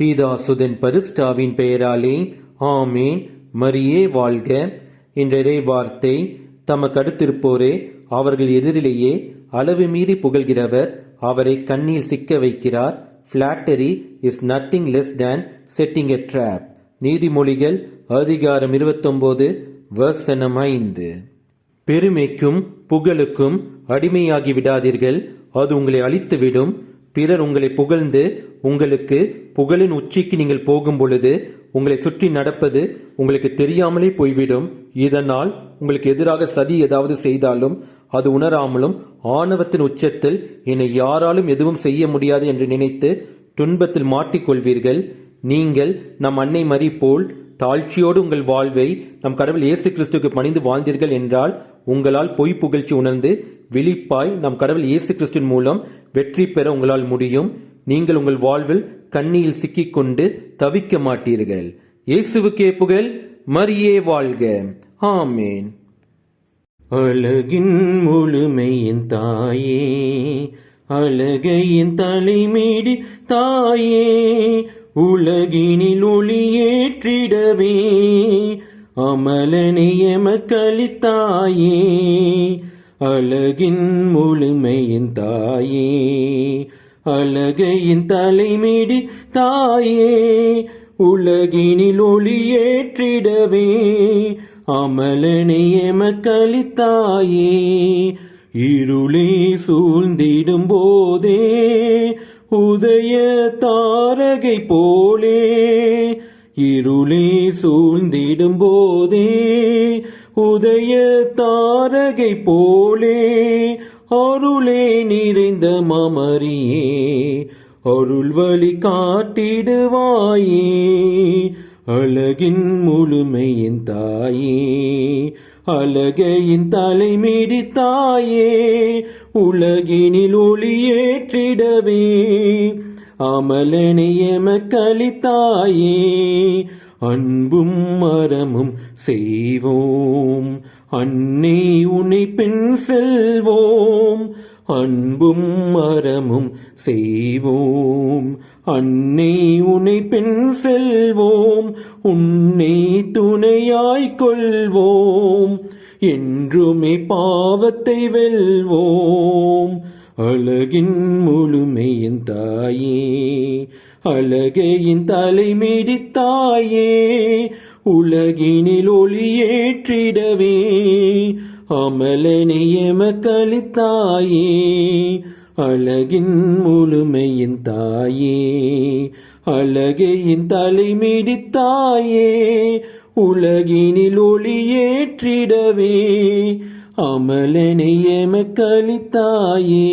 பீதாசுதன் பரிஸ்டாவின் பெயராலே ஆமேன். மரியே வாழ்க. இன்றைய வார்த்தை, தமக்கு அடுத்திருப்போரே அவர்கள் எதிரிலேயே அளவு மீறி புகழ்கிறவர் அவரை கண்ணில் சிக்க வைக்கிறார். Flattery is nothing less than setting a trap. நீதிமொழிகள் அதிகாரம் 29 வசனம் 5. பெருமைக்கும் புகழுக்கும் அடிமையாகி விடாதீர்கள், அது உங்களை அழித்துவிடும். பிறர் உங்களை புகழ்ந்து உங்களுக்கு புகழின் உச்சிக்கு நீங்கள் போகும் பொழுது உங்களை சுற்றி நடப்பது உங்களுக்கு தெரியாமலே போய்விடும். இதனால் உங்களுக்கு எதிராக சதி ஏதாவது செய்தாலும் அது உணராமலும் ஆணவத்தின் உச்சத்தில் என்னை யாராலும் எதுவும் செய்ய முடியாது என்று நினைத்து துன்பத்தில் மாட்டிக்கொள்வீர்கள். நீங்கள் நம் அன்னை மரி போல் தாழ்ச்சியோடு உங்கள் வாழ்வை நம் கடவுள் இயேசு கிறிஸ்துவுக்கு பணிந்து வாழ்ந்தீர்கள் என்றால் உங்களால் பொய் புகழ்ச்சி உணர்ந்து விழிப்பாய் நம் கடவுள் இயேசு கிறிஸ்துவின் மூலம் வெற்றி பெற உங்களால் முடியும். நீங்கள் உங்கள் வாழ்வில் கண்ணியில் சிக்கிக்கொண்டு தவிக்க மாட்டீர்கள். இயேசுவுக்கே புகழ். மரியே வாழ்க. ஆமேன். அழகின் முழுமையின் தாயே, அழகையின் தலைமீடி தாயே, உலகினில் ஒளியேற்றிடவே அமலனை எமக்களித்தாயே. அழகின் முழுமையின் தாயே, அழகையின் தலைமீடி தாயே, உலகினில் ஒளியேற்றிடவே அமலனை எமக்களித்தாயே. இருளே சூழ்ந்திடும் போதே உதய தாரகை போலே, இருளே சூழ்ந்திடும் போதே உதய தாரகை போலே, அருளே நிறைந்த மமரியே அருள் வழி காட்டிடுவாயே. அழகின் முழுமையின் தாயே, அழகையின் தலைமீடி தாயே, உலகினில் ஒளியேற்றிடவே அமலனை எமக்களித்தாயே. அன்பும் மரமும் செய்வோம் அன்னை உன்னை பின் செல்வோம். அன்பும் மரமும் செய்வோம் அன்னை உன்னை பின் செல்வோம். உன்னை துணையாய்க் கொள்வோம், என்றுமே பாவத்தை வெல்வோம். அழகின் முழுமையின் தாயே, அழகையின் தலைமீடி தாயே, உலகினில் ஒளியேற்றிடவே அமலனை எமக்களித்தாயே. அழகின் முழுமையின் தாயே, அழகையின் தலைமீடி தாயே, உலகினில் ஒளியேற்றிடவே அமலனை எமக்களித்தாயே.